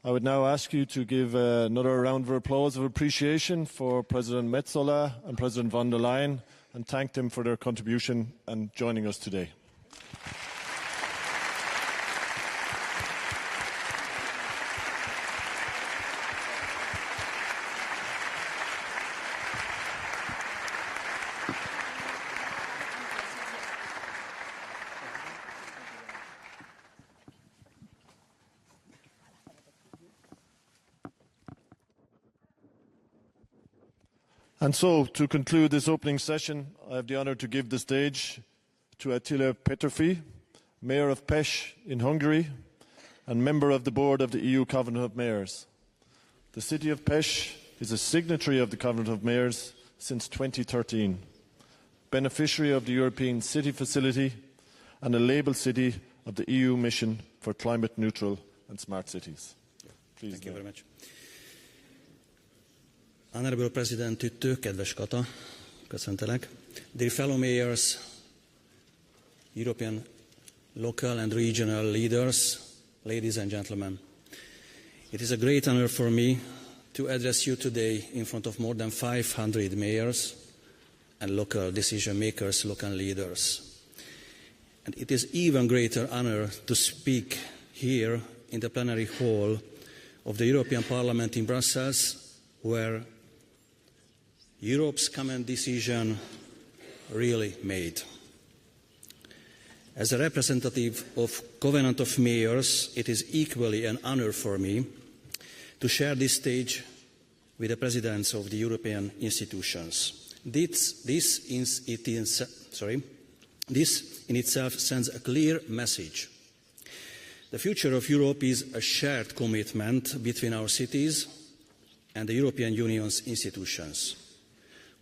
I would now ask you to give another round of applause of appreciation for President Metsola and President von der Leyen and thank them for their contribution and joining us today. And so, to conclude this opening session, I have the honour to give the stage to Attila Péterffy, Mayor of Pécs in Hungary and member of the board of the EU Covenant of Mayors. The city of Pécs is a signatory of the Covenant of Mayors since 2013, beneficiary of the European City Facility and a label city of the EU mission for climate neutral and smart cities. Please. Thank you very much. Honourable President Tüttő, kedves Kata, köszöntelek. Dear fellow mayors, European local and regional leaders, ladies and gentlemen, it is a great honour for me to address you today in front of more than 500 mayors and local decision makers, local leaders. And it is even greater honour to speak here in the plenary hall of the European Parliament in Brussels, where Europe's common decision really made. As a representative of Covenant of Mayors, it is equally an honour for me to share this stage with the presidents of the European institutions. This in itself sends a clear message. The future of Europe is a shared commitment between our cities and the European Union's institutions.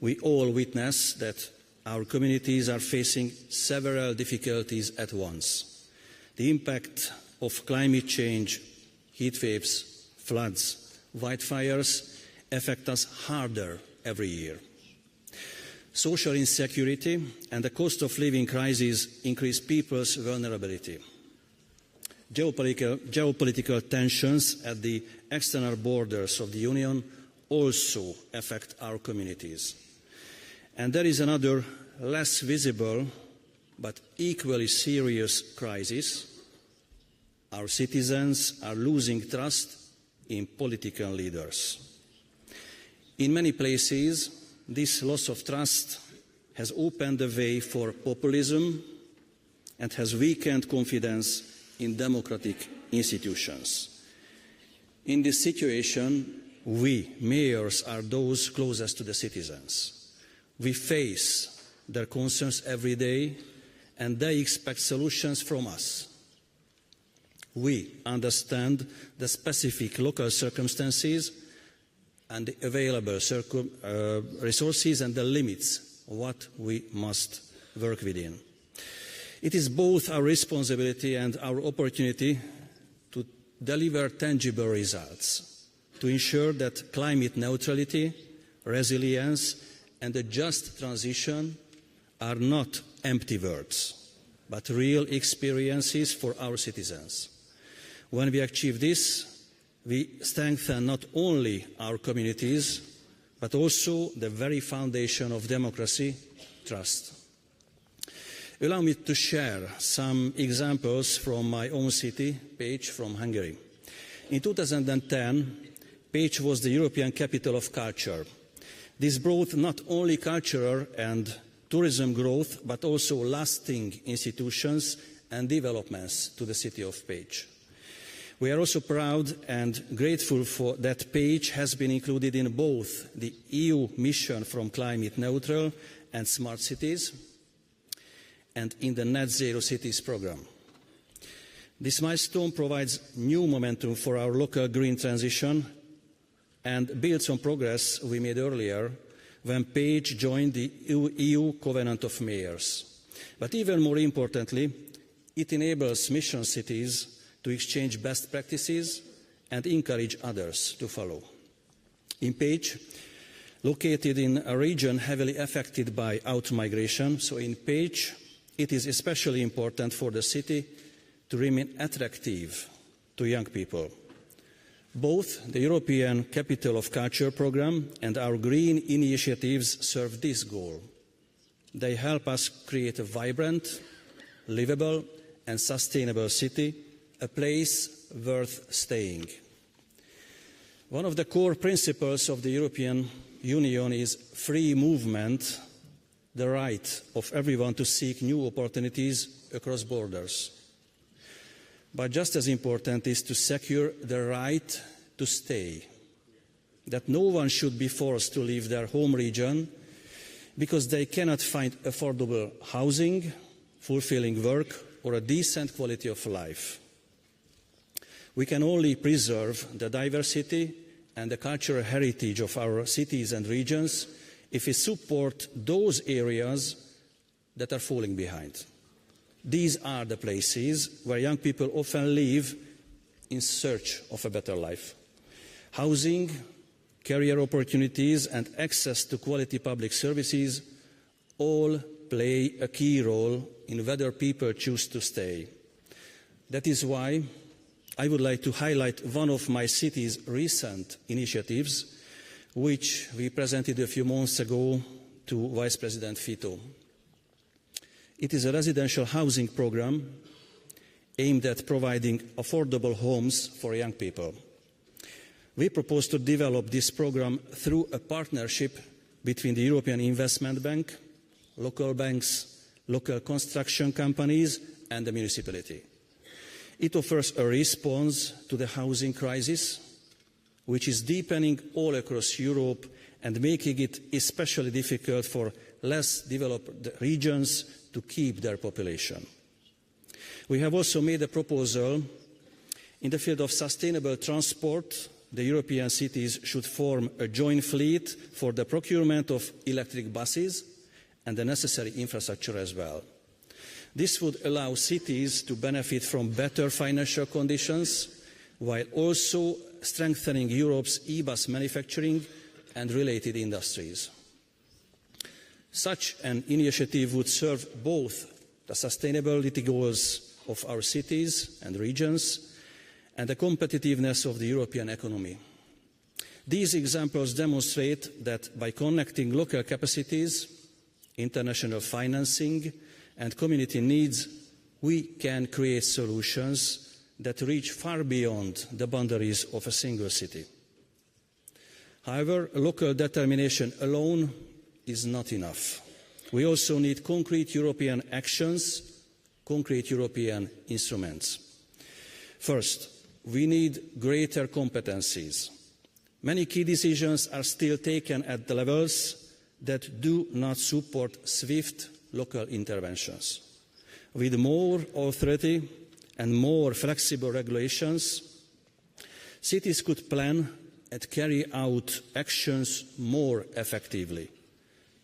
We all witness that our communities are facing several difficulties at once. The impact of climate change, heat waves, floods, wildfires affect us harder every year. Social insecurity and the cost of living crisis increase people's vulnerability. Geopolitical tensions at the external borders of the Union also affect our communities. And there is another less visible but equally serious crisis. Our citizens are losing trust in political leaders. In many places, this loss of trust has opened the way for populism and has weakened confidence in democratic institutions. In this situation, we, mayors, are those closest to the citizens. We face their concerns every day, and they expect solutions from us. We understand the specific local circumstances and the available resources and the limits of what we must work within. It is both our responsibility and our opportunity to deliver tangible results, to ensure that climate neutrality, resilience, and a just transition are not empty words, but real experiences for our citizens. When we achieve this, we strengthen not only our communities, but also the very foundation of democracy, trust. Allow me to share some examples from my own city, Pécs, from Hungary. In 2010, Pécs was the European Capital of Culture. This brought not only cultural and tourism growth, but also lasting institutions and developments to the city of Pécs. We are also proud and grateful for that Pécs has been included in both the EU mission from climate neutral and smart cities and in the Net Zero Cities programme. This milestone provides new momentum for our local green transition and builds on progress we made earlier when Pécs joined the EU Covenant of Mayors. But even more importantly, it enables mission cities to exchange best practices and encourage others to follow. In Pécs, located in a region heavily affected by out-migration, so in Pécs, it is especially important for the city to remain attractive to young people. Both the European Capital of Culture programme and our green initiatives serve this goal. They help us create a vibrant, livable and sustainable city, a place worth staying. One of the core principles of the European Union is free movement, the right of everyone to seek new opportunities across borders. But just as important is to secure the right to stay, that no one should be forced to leave their home region because they cannot find affordable housing, fulfilling work, or a decent quality of life. We can only preserve the diversity and the cultural heritage of our cities and regions if we support those areas that are falling behind. These are the places where young people often live in search of a better life. Housing, career opportunities and access to quality public services all play a key role in whether people choose to stay. That is why I would like to highlight one of my city's recent initiatives, which we presented a few months ago to Vice President Fito. It is a residential housing program aimed at providing affordable homes for young people. We propose to develop this program through a partnership between the European Investment Bank, local banks, local construction companies and the municipality. It offers a response to the housing crisis, which is deepening all across Europe and making it especially difficult for less developed regions to keep their population. We have also made a proposal in the field of sustainable transport. The European cities should form a joint fleet for the procurement of electric buses and the necessary infrastructure as well. This would allow cities to benefit from better financial conditions while also strengthening Europe's e-bus manufacturing and related industries. Such an initiative would serve both the sustainability goals of our cities and regions and the competitiveness of the European economy. These examples demonstrate that by connecting local capacities, international financing and community needs, we can create solutions that reach far beyond the boundaries of a single city. However, local determination alone is not enough. We also need concrete European actions, concrete European instruments. First, we need greater competencies. Many key decisions are still taken at the levels that do not support swift local interventions. With more authority and more flexible regulations, cities could plan and carry out actions more effectively.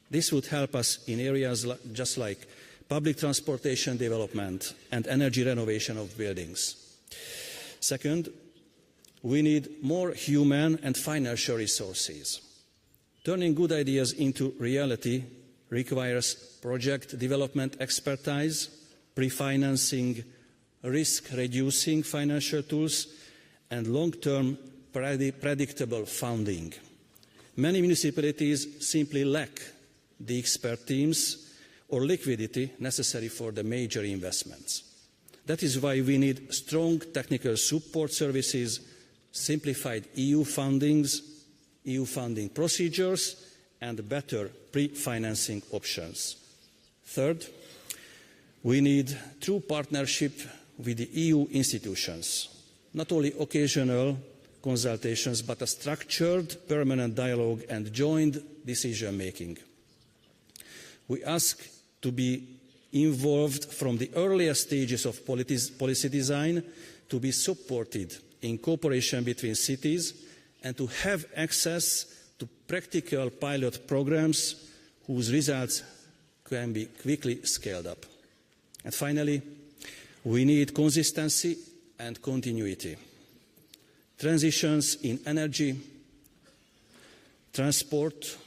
This would help us in areas just like public transportation development and energy renovation of buildings. Second, we need more human and financial resources. Turning good ideas into reality requires project development expertise, pre-financing, risk-reducing financial tools, and long-term predictable funding. Many municipalities simply lack the expert teams or liquidity necessary for the major investments. That is why we need strong technical support services, simplified EU funding procedures, and better pre-financing options. Third, we need true partnership with the EU institutions, not only occasional consultations, but a structured, permanent dialogue and joint decision-making. We ask to be involved from the earliest stages of policy design, to be supported in cooperation between cities, and to have access to practical pilot programs whose results can be quickly scaled up. And finally, we need consistency and continuity. Transitions in energy, transport,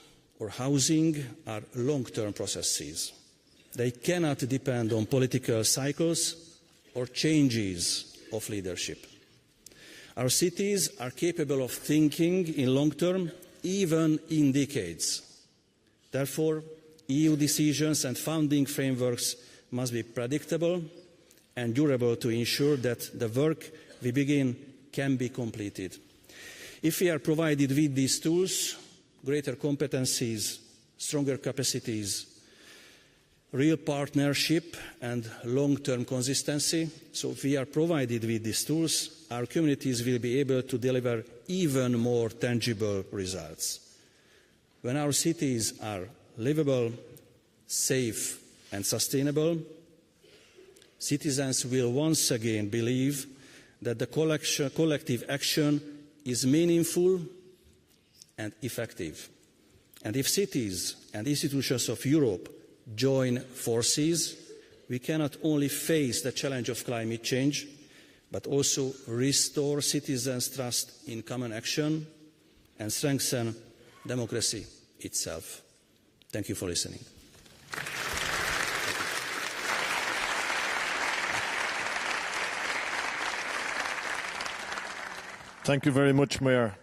or housing are long-term processes. They cannot depend on political cycles or changes of leadership. Our cities are capable of thinking in long term, even in decades. Therefore, EU decisions and founding frameworks must be predictable and durable to ensure that the work we begin can be completed. If we are provided with these tools, greater competencies, stronger capacities, real partnership and long-term consistency, so if we are provided with these tools, our communities will be able to deliver even more tangible results. When our cities are livable, safe and sustainable, citizens will once again believe that the collective action is meaningful and effective. And if cities and institutions of Europe join forces, we cannot only face the challenge of climate change, but also restore citizens' trust in common action and strengthen democracy itself. Thank you for listening. Thank you very much, Mayor.